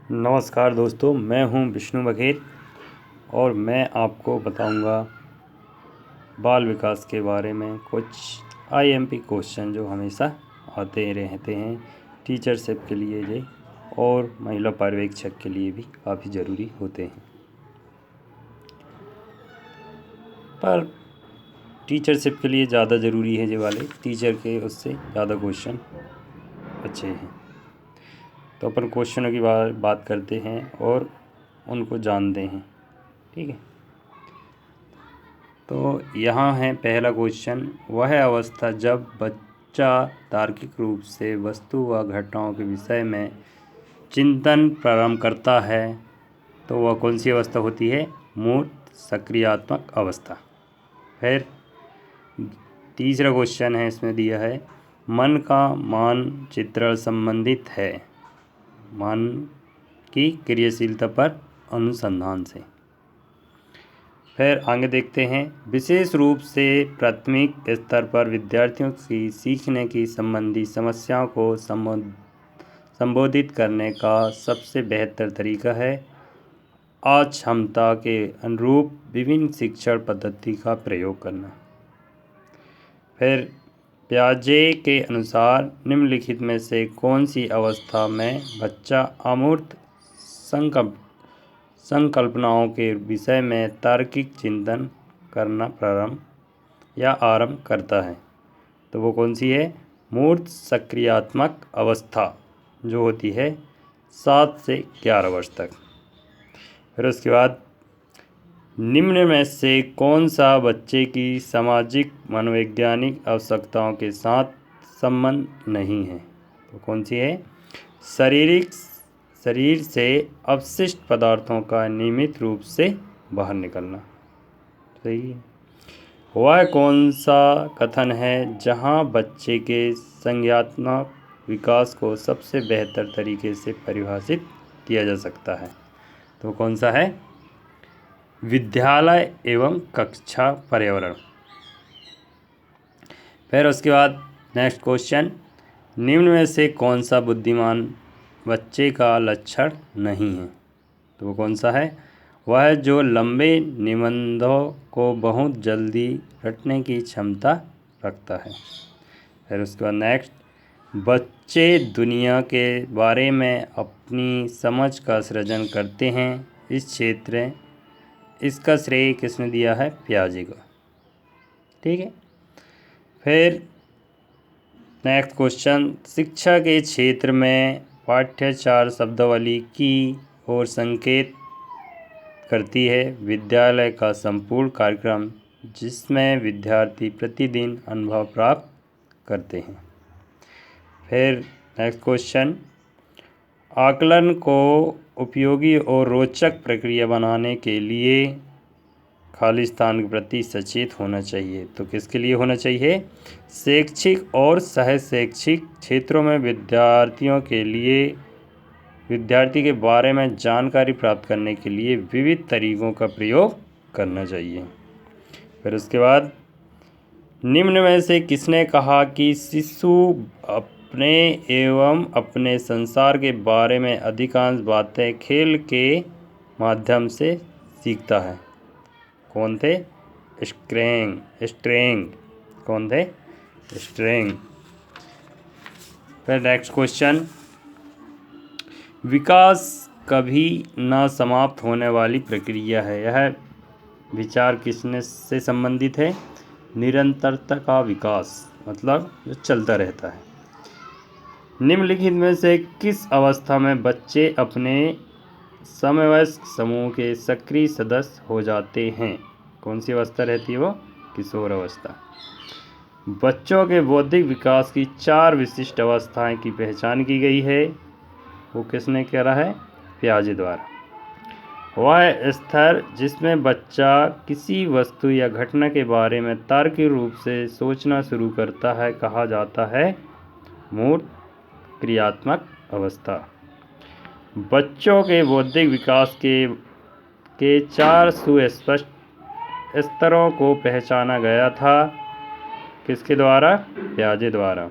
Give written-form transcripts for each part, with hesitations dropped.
नमस्कार दोस्तों, मैं हूं विष्णु बघेल और मैं आपको बताऊंगा बाल विकास के बारे में कुछ आईएमपी क्वेश्चन जो हमेशा आते रहते हैं टीचरशिप के लिए ये और महिला पर्यवेक्षक के लिए भी काफ़ी ज़रूरी होते हैं। पर टीचरशिप के लिए ज़्यादा ज़रूरी है ये वाले, टीचर के उससे ज़्यादा क्वेश्चन अच्छे हैं। तो अपन क्वेश्चनों की बात करते हैं और उनको जानते हैं। ठीक है, तो यहाँ है पहला क्वेश्चन। वह अवस्था जब बच्चा तार्किक रूप से वस्तु व घटनाओं के विषय में चिंतन प्रारंभ करता है तो वह कौन सी अवस्था होती है? मूर्त सक्रियात्मक अवस्था। फिर तीसरा क्वेश्चन है, इसमें दिया है मन का मानचित्रण संबंधित है मन की क्रियाशीलता पर अनुसंधान से। फिर आगे देखते हैं, विशेष रूप से प्राथमिक स्तर पर विद्यार्थियों की सीखने की संबंधी समस्याओं को संबोधित करने का सबसे बेहतर तरीका है अक्षमता के अनुरूप विभिन्न शिक्षण पद्धति का प्रयोग करना। फिर पियाजे के अनुसार निम्नलिखित में से कौन सी अवस्था में बच्चा अमूर्त संकल्पनाओं के विषय में तार्किक चिंतन करना आरंभ करता है? तो वो कौन सी है? मूर्त सक्रियात्मक अवस्था, जो होती है 7 से 11 वर्ष तक। फिर उसके बाद निम्न में से कौन सा बच्चे की सामाजिक मनोवैज्ञानिक आवश्यकताओं के साथ संबंध नहीं है? तो कौन सी है? शरीर से अपशिष्ट पदार्थों का नियमित रूप से बाहर निकलना। सही है। वह कौन सा कथन है जहां बच्चे के संज्ञानात्मक विकास को सबसे बेहतर तरीके से परिभाषित किया जा सकता है? तो कौन सा है? विद्यालय एवं कक्षा पर्यावरण। फिर उसके बाद नेक्स्ट क्वेश्चन, निम्न में से कौन सा बुद्धिमान बच्चे का लक्षण नहीं है? तो वो कौन सा है? वह जो लंबे निबंधों को बहुत जल्दी रटने की क्षमता रखता है। फिर उसके बाद नेक्स्ट, बच्चे दुनिया के बारे में अपनी समझ का सृजन करते हैं। इस क्षेत्र इसका श्रेय किसने दिया है? पियाजे को। ठीक है। फिर नेक्स्ट क्वेश्चन, शिक्षा के क्षेत्र में पाठ्यचार शब्दावली की ओर संकेत करती है विद्यालय का संपूर्ण कार्यक्रम जिसमें विद्यार्थी प्रतिदिन अनुभव प्राप्त करते हैं। फिर नेक्स्ट क्वेश्चन, आकलन को उपयोगी और रोचक प्रक्रिया बनाने के लिए खाली स्थान के प्रति सचेत होना चाहिए। तो किसके लिए होना चाहिए? शैक्षिक और सह शैक्षिक क्षेत्रों में विद्यार्थी के बारे में जानकारी प्राप्त करने के लिए विविध तरीकों का प्रयोग करना चाहिए। फिर उसके बाद निम्न में से किसने कहा कि शिशु अपने एवं अपने संसार के बारे में अधिकांश बातें खेल के माध्यम से सीखता है? कौन थे? स्ट्रेंग। कौन थे? स्ट्रेंग। फिर नेक्स्ट क्वेश्चन, विकास कभी न समाप्त होने वाली प्रक्रिया है। यह विचार किसने से संबंधित है? निरंतरता का विकास, मतलब जो चलता रहता है। निम्नलिखित में से किस अवस्था में बच्चे अपने समवयस्क समूह के सक्रिय सदस्य हो जाते हैं? कौन सी अवस्था रहती है वो? किशोर अवस्था। बच्चों के बौद्धिक विकास की 4 विशिष्ट अवस्थाएं की पहचान की गई है। वो किसने करा है? पियाजे द्वारा। वह स्तर जिसमें बच्चा किसी वस्तु या घटना के बारे में तार्किक रूप से सोचना शुरू करता है कहा जाता है मूर्त क्रियात्मक अवस्था। बच्चों के बौद्धिक विकास के 4 सुस्पष्ट स्तरों को पहचाना गया था। किसके द्वारा? पियाजे द्वारा।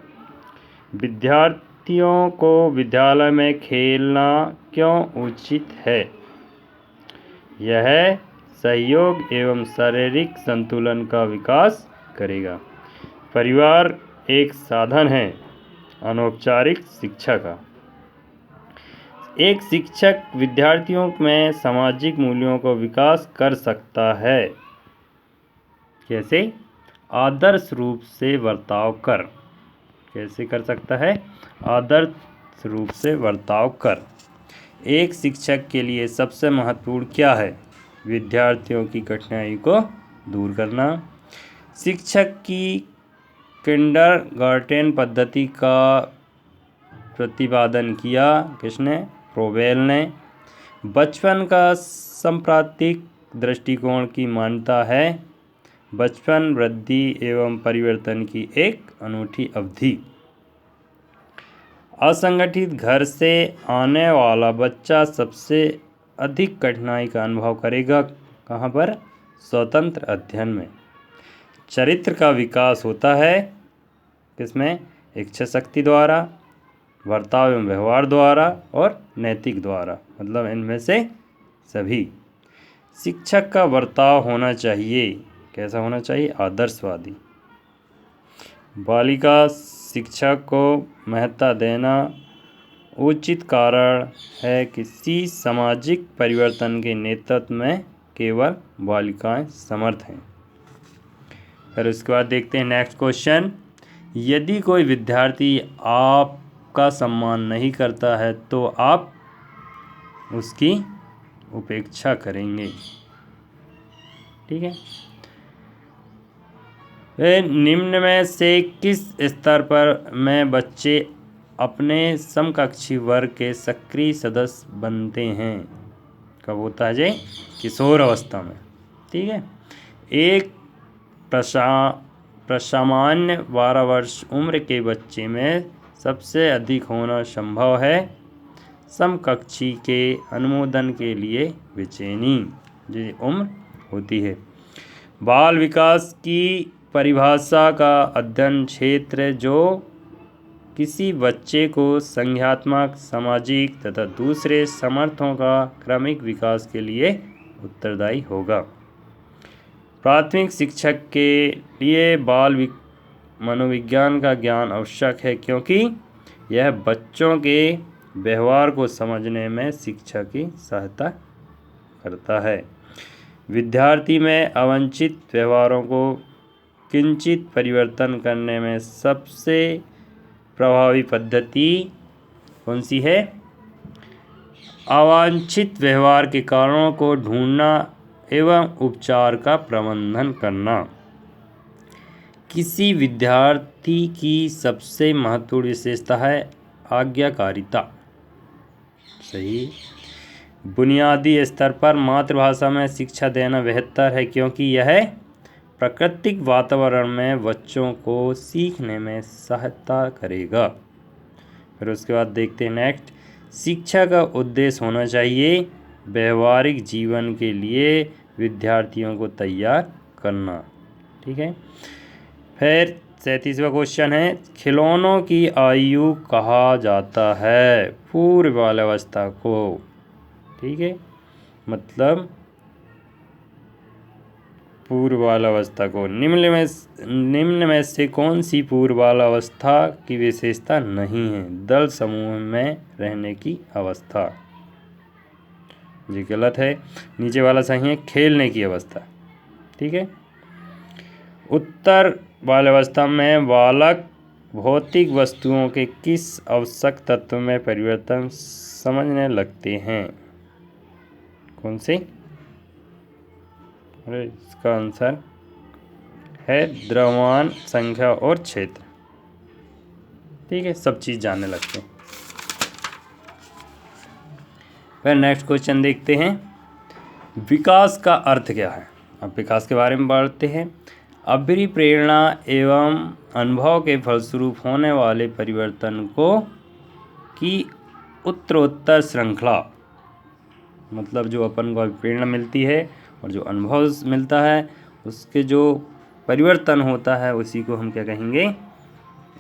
विद्यार्थियों को विद्यालय में खेलना क्यों उचित है? यह सहयोग एवं शारीरिक संतुलन का विकास करेगा। परिवार एक साधन है अनौपचारिक शिक्षा का। एक शिक्षक विद्यार्थियों में सामाजिक मूल्यों को विकास कर सकता है। कैसे? आदर्श रूप से बर्ताव कर। कैसे कर सकता है? आदर्श रूप से बर्ताव कर। एक शिक्षक के लिए सबसे महत्वपूर्ण क्या है? विद्यार्थियों की कठिनाई को दूर करना। शिक्षक की किंडरगार्टन पद्धति का प्रतिपादन किया किसने? फ्रोबेल ने। बचपन का सांप्रदायिक दृष्टिकोण की मान्यता है। बचपन वृद्धि एवं परिवर्तन की एक अनूठी अवधि। असंगठित घर से आने वाला बच्चा सबसे अधिक कठिनाई का अनुभव करेगा। कहाँ पर? स्वतंत्र अध्ययन में। चरित्र का विकास होता है किसमें? इच्छा शक्ति द्वारा, बर्ताव एवं व्यवहार द्वारा और नैतिक द्वारा, मतलब इनमें से सभी। शिक्षक का बर्ताव होना चाहिए कैसा होना चाहिए? आदर्शवादी। बालिका शिक्षा को महत्ता देना उचित कारण है किसी सामाजिक परिवर्तन के नेतृत्व में केवल बालिकाएं समर्थ हैं। फिर उसके बाद देखते हैं नेक्स्ट क्वेश्चन। यदि कोई विद्यार्थी आपका सम्मान नहीं करता है तो आप उसकी उपेक्षा करेंगे। ठीक है। निम्न में से किस स्तर पर में बच्चे अपने समकक्षी वर्ग के सक्रिय सदस्य बनते हैं? कब होता है जी? किशोर अवस्था में। ठीक है। एक प्रसामान्य 12 वर्ष उम्र के बच्चे में सबसे अधिक होना संभव है समकक्षी के अनुमोदन के लिए बेचैनी जो उम्र होती है। बाल विकास की परिभाषा का अध्ययन क्षेत्र जो किसी बच्चे को संज्ञानात्मक, सामाजिक तथा दूसरे समर्थों का क्रमिक विकास के लिए उत्तरदायी होगा। प्राथमिक शिक्षक के लिए बाल मनोविज्ञान का ज्ञान आवश्यक है क्योंकि यह बच्चों के व्यवहार को समझने में शिक्षा की सहायता करता है। विद्यार्थी में अवांछित व्यवहारों को किंचित परिवर्तन करने में सबसे प्रभावी पद्धति कौन सी है? अवांछित व्यवहार के कारणों को ढूंढना एवं उपचार का प्रबंधन करना। किसी विद्यार्थी की सबसे महत्वपूर्ण विशेषता है आज्ञाकारिता। सही। बुनियादी स्तर पर मातृभाषा में शिक्षा देना बेहतर है क्योंकि यह प्राकृतिक वातावरण में बच्चों को सीखने में सहायता करेगा। फिर उसके बाद देखते हैं नेक्स्ट। शिक्षा का उद्देश्य होना चाहिए व्यवहारिक जीवन के लिए विद्यार्थियों को तैयार करना। ठीक है। फिर 37वां क्वेश्चन है खिलौनों की आयु कहा जाता है पूर्व बाल्यावस्था को। ठीक है। मतलब पूर्व बाल्यावस्था को निम्न में से कौन सी पूर्व बाल्यावस्था की विशेषता नहीं है? दल समूह में रहने की अवस्था। ये गलत है। नीचे वाला सही है खेलने की अवस्था। ठीक है। उत्तर बाल्यावस्था में बालक भौतिक वस्तुओं के किस आवश्यक तत्व में परिवर्तन समझने लगते हैं? कौन से? इसका आंसर है द्रव्यमान, संख्या और क्षेत्र। ठीक है। सब चीज़ जानने लगते हैं। फिर नेक्स्ट क्वेश्चन देखते हैं विकास का अर्थ क्या है? अब विकास के बारे में बढ़ते हैं। अभिप्रेरणा एवं अनुभव के फलस्वरूप होने वाले परिवर्तन को की उत्तरोत्तर श्रृंखला, मतलब जो अपन को प्रेरणा मिलती है और जो अनुभव मिलता है उसके जो परिवर्तन होता है उसी को हम क्या कहेंगे?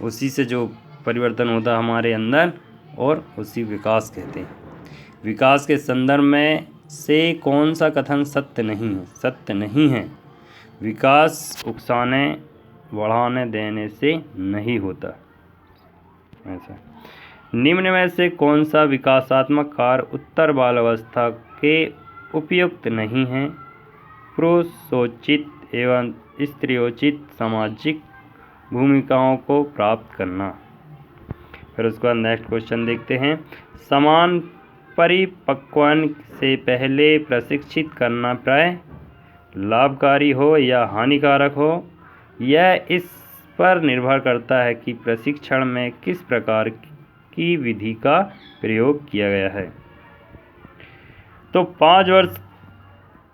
उसी से जो परिवर्तन होता है हमारे अंदर और उसी विकास कहते हैं। विकास के संदर्भ में से कौन सा कथन सत्य नहीं है? सत्य नहीं है। विकास उकसाने बढ़ाने देने से नहीं होता। ऐसा निम्न में से कौन सा विकासात्मक कार्य उत्तर बालावस्था के उपयुक्त नहीं है? पुरुषोचित एवं स्त्रियोचित सामाजिक भूमिकाओं को प्राप्त करना। फिर उसके बाद नेक्स्ट क्वेश्चन देखते हैं। समान परिपक्वन से पहले प्रशिक्षित करना प्राय लाभकारी हो या हानिकारक हो, यह इस पर निर्भर करता है कि प्रशिक्षण में किस प्रकार की विधि का प्रयोग किया गया है। तो 5 वर्ष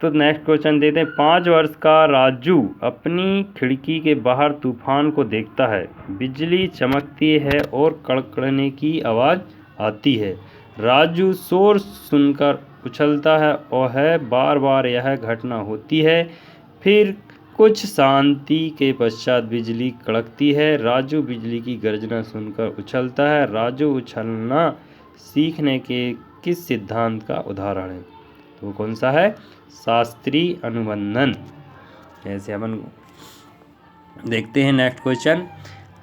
तो नेक्स्ट क्वेश्चन देते हैं। 5 वर्ष का राजू अपनी खिड़की के बाहर तूफान को देखता है। बिजली चमकती है और कड़कड़ने की आवाज़ आती है। राजू शोर सुनकर उछलता है और बार बार यह घटना होती है। फिर कुछ शांति के पश्चात बिजली कड़कती है। राजू बिजली की गर्जना सुनकर उछलता है। राजू उछलना सीखने के किस सिद्धांत का उदाहरण है? तो कौन सा है? शास्त्रीय अनुबंधन। जैसे अपन देखते हैं नेक्स्ट क्वेश्चन।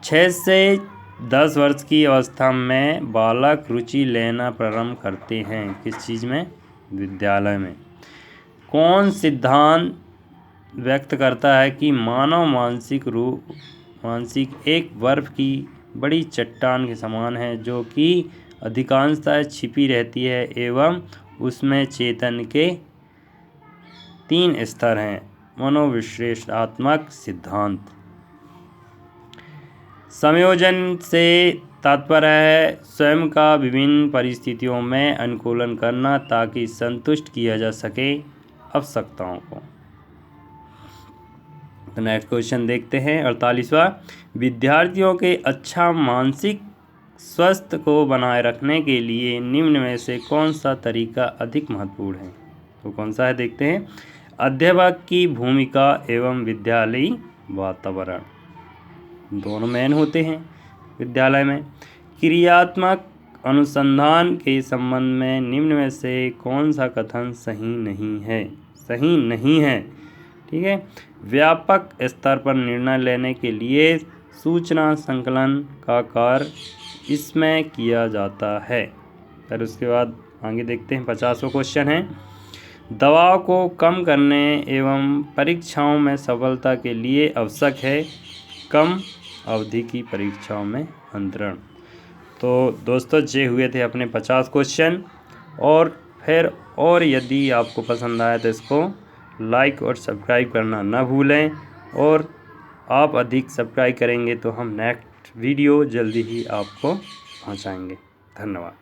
6 से 10 वर्ष की अवस्था में बालक रुचि लेना प्रारंभ करते हैं किस चीज़ में? विद्यालय में। कौन सिद्धांत व्यक्त करता है कि मानव मानसिक एक बर्फ की बड़ी चट्टान के समान है जो कि अधिकांशतः छिपी रहती है एवं उसमें चेतन के 3 स्तर हैं? मनोविश्लेषणात्मक सिद्धांत। संयोजन से तात्पर्य है स्वयं का विभिन्न परिस्थितियों में अनुकूलन करना ताकि संतुष्ट किया जा सके आवश्यकताओं को। तो नेक्स्ट क्वेश्चन देखते हैं 48वां। विद्यार्थियों के अच्छा मानसिक स्वास्थ्य को बनाए रखने के लिए निम्न में से कौन सा तरीका अधिक महत्वपूर्ण है? तो कौन सा है देखते हैं। अध्यापक की भूमिका एवं विद्यालयी वातावरण दोनों मेन होते हैं विद्यालय में। क्रियात्मक अनुसंधान के संबंध में निम्न में से कौन सा कथन सही नहीं है? सही नहीं है। ठीक है। व्यापक स्तर पर निर्णय लेने के लिए सूचना संकलन का कार्य इसमें किया जाता है। फिर उसके बाद आगे देखते हैं 50वां क्वेश्चन है। दबाव को कम करने एवं परीक्षाओं में सफलता के लिए आवश्यक है कम अवधि की परीक्षाओं में अंतरण। तो दोस्तों ये हुए थे अपने 50 क्वेश्चन। और यदि आपको पसंद आया तो इसको लाइक और सब्सक्राइब करना ना भूलें। और आप अधिक सब्सक्राइब करेंगे तो हम नेक्स्ट वीडियो जल्दी ही आपको पहुंचाएंगे। धन्यवाद।